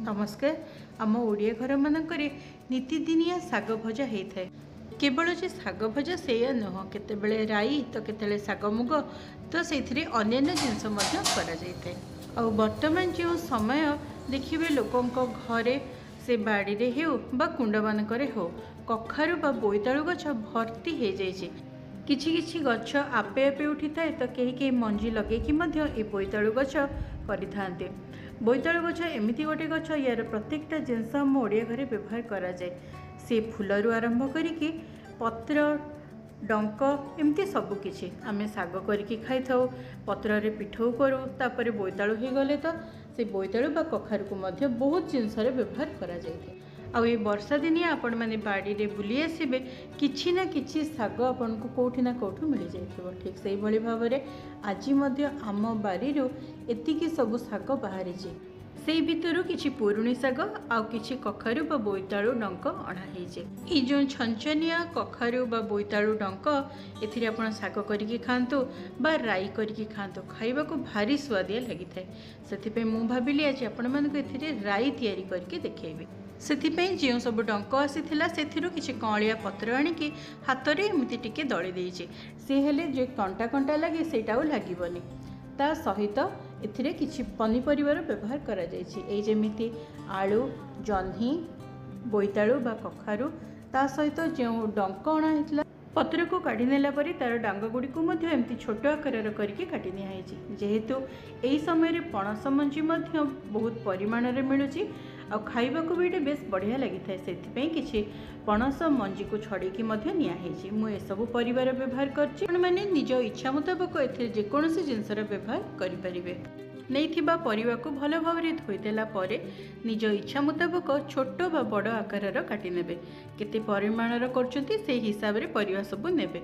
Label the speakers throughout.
Speaker 1: नमस्कार। आम ओडिया घर मानक नीतिदिनिया साग भजा होता है। केवल जे साग भजा से नुह केतबेले राई तो केतबेले साग मुग तो से अन्य जिनस कर वर्तमान जो समय देखिए लोकों घरे से बाड़ी रे हो बा कुंड मानक हो कखारु बा बोईतालु गछ भर्ती हो जाए। किछि किछि गछ आपे आपे उठी थाए तो कहीं कहीं मंजी लगे कि बोईतालु गछ करिथांते। बोईतालु गछ एमिति गोटे गछ यार प्रत्येकटा जिनस आम ओडिया घरे व्यवहार करा जाए। से फूलरू आरंभ करिकी पत्र डंक एमती सबकिछि आमे साग करिकी खाई थाउ। पत्र रे पिठौ करू तापरे बोईतालु हो गले तो से बोईतालु बा कखारु को मध्य बहुत जिनस व्यवहार करा जाए। आउ ये वर्षा दिनिया आपण मैंने बाड़ी रे बुली आसबे किछि ना किछि साग आपन को कोठी ना कोठू मिल जाइथिबो। ठीक से भली भाव में आज आम बारी एतिकी सब साग बाहरी से भितर किछि पुरुणी साग आउ किछि कखारु बा बोईतालु डंक अणाई ये जो छंचनिया कखारु बा बोईतालु डंक एथिरे आपण साग करिकी खांतु बा राई करिकी खांतु खाइबा को भारी स्वादिया लगी थाए। सेथिपे मु भाबिली आज आपण मानको एथिरे राई तयारी करके देखैबे। सेथिपई जो सब डंक आसीथिला सेथिरु किछि कौलिया पत्र आनिकी हाथ रे एमिति टिके दଳି देइछे। से हेले जे कंटा कंटा लागे सेटाउ लागिबनी। ता सहित एथिरे किछि पनिपरिवार व्यवहार करा जाइछि। एई जेमिति आलू जन्ही बोईतालु बा कखारु ता सहित जो डंक अणा हेतला पत्र को काढ़ी नेला परे तार डांग गुड़ी को मध्य एमती छोट आकार करके काटी नियाई। जेहेतु एई समय रे पणस मंजी मध्य बहुत परिमाण रे मिलुची आ खाइबा को भी बेस बढ़िया लगी थाए। सेथिपई किछि पणस मंजी को छड़ेकी मध्य निया हेछि। मु ए सब परिवार व्यवहार करछि। आपण माने निज इच्छा मुताबिक एथिरे जे कोनोसी जिंसर व्यवहार करि परिबे। नैथिबा परिवा को भल भाव में धोईदेला परे निज इच्छा मुताबिक छोट बा बड़ आकार काटी नेबे। केते परिमाणर करछंती से हिसाब रे परिवा सब नेबे।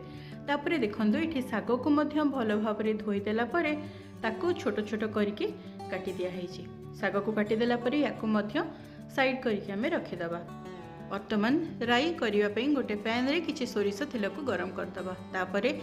Speaker 1: तापरे देखंतु एठी साग को मध्य भल भाव में धोईदेला परे ताको छोट छोट करके काटी दिया हेछि। साग को काटी देला परे याको मध्य साइड करके हमें रखिदबा। वर्तमान राई करिवा पई गोटे पैन रे किछि सोरिष तेल को गरम करदबा। तापरे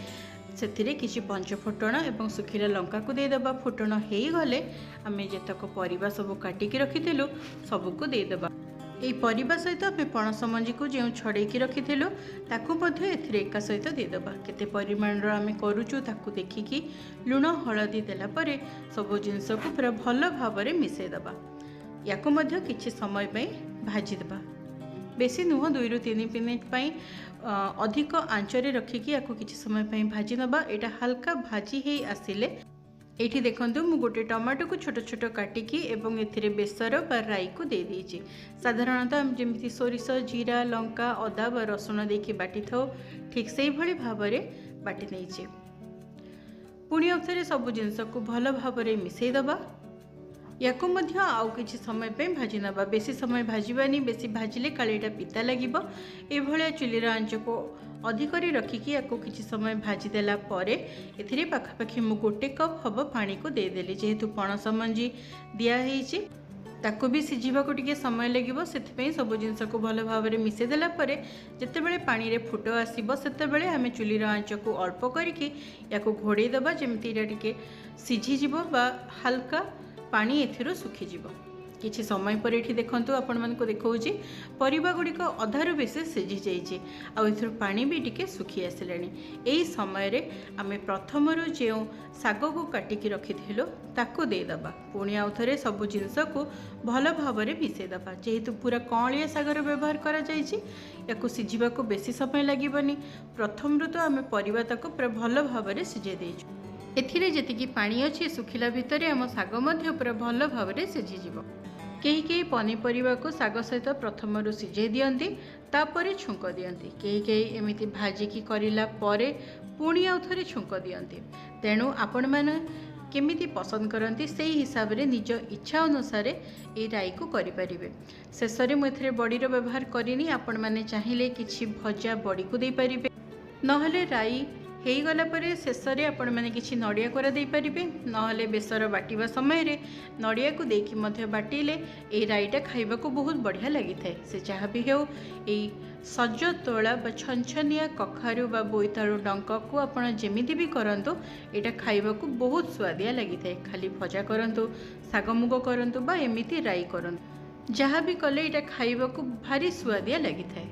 Speaker 1: सेथिरे किछि पंच फुटण एवं सुखिला लंका को देदबा। फुटण हेई गले आमे जेतक परिबा सब काटिकी रखिथिलु सबको देदबा। एई परिबा सहित आमे पणस मंजी को जे छड़ेकी रखिथिलु ताकू मध्य एथिरे एका सहित देदबा। केते परिमाणर आमे करूचु ताकू देखिकी लुण हळदी देला परे सब जिंस को पूरा भल भाव में मिसई दबा। याको मध्य किछि समय पई भाजी दबा। बेसी नुह 2 ରୁ 3 मिनिट पई अधिक आंचरे रखिकी याको किछि समय पई भाजी नबा। एटा हल्का भाजी हे आसिले एठी देखंतु मु गोटे टमाटो को छोट छोट काटिकी एवं एथिरे बेसर बा राई को दे दीची। साधारणतः हम जेमिति सोरिष जीरा लंका अदा बा रसुण देकी बाटी थाओ ठीक सेही भली भाव में बाटी नेइचे। पुणी अवसरे सब जिनस को भल भाव में मिसई दबा। याको मध्य आउ किछि समय पे भाजी नबा। बेसी समय भाजीबानी, बेसी भाजिले कालीटा पिता लागिबो। ए भलिया चुलीर आंच को अधिक रखिकी याको किछि समय भाजी देला परे एथिरे पाखापाखि मु गोटे कप हब पानी को दे देली। जेहेतु पणस मंजी दिया हेछि ताको भी सिझिबा को टिके समय लागिबो। सेथिपई सब जिनस को भल भाव में मिसई देला परे जेतेबेले पानी रे फुट आसीबो सेतेबेले आमे चुलीर आंच को अल्प करिकी याको घोड़े दबा जेमिति एटा टिके सिझि जिवो बा हल्का पानी एथिरो सुखी जिवो। किछि समय पर एठी देखंतु आपण मन को देखौची परिबा गुडी को अधारु बेसी सिझि जाईची आ एथिरो पानी भी टिके सुखी आसिलानी। एई समय रे आमे प्रथमरु जेउ साग को काटिकी रखिथिलो ताको दे दबा। पुणी आउ थरे सब जिंस को भल भाव में मिसई दबा। जेहेतु पूरा कौलिया सागर व्यवहार करा जाईची याको सिझिबा को बेसी समय लागिबनी। प्रथमरु तो आमे परिबा ताको पूरा भल भाव में सिझे देइछु। एथिरे जेतिकी पानी अछि सुखिला भितरे आम साग मध्य पूरा भल भाव में सिझी जिवो। केही केही पनीपरिबा को साग सहित प्रथमरु सिझे दियंती तापरे छुंक दियंती। केही केही एमिति भाजिकी करिला परे पुणी आउ थरे छुंक दियंती। तेणु आपण माने केमिति पसंद करती से हिसाब रे निज इच्छा अनुसार ए राई को करि परिबे। शेषरे मु एथिरे बड़ीर व्यवहार करिनी। आपण माने चाहिले किछि भजा बड़ी को दे परिबे नहले राई हेई गला परे शेषरे आपण माने किछि नडिया कोरा दे परिबे। नहले बेसर बाटिबा समय रे नडिया को देकी मध्य बाटिले ए राईटा खाइबा को बहुत बढ़िया लगी थाए। से जहाँ भी हो ए सज तोला बा छनछनिया कखारु बा बोईतालु डंक को आपण जेमिति भी करंतु एटा खाइबा को बहुत स्वादिया लगी थाए। खाली भजा करंतु साग मुग करंतु बा एमिति राई करंतु ଯାହା ବି କଲେ ଏଇଟା ଖାଇବାକୁ ଭାରି ସୁଆଦିଆ ଲାଗିଥାଏ।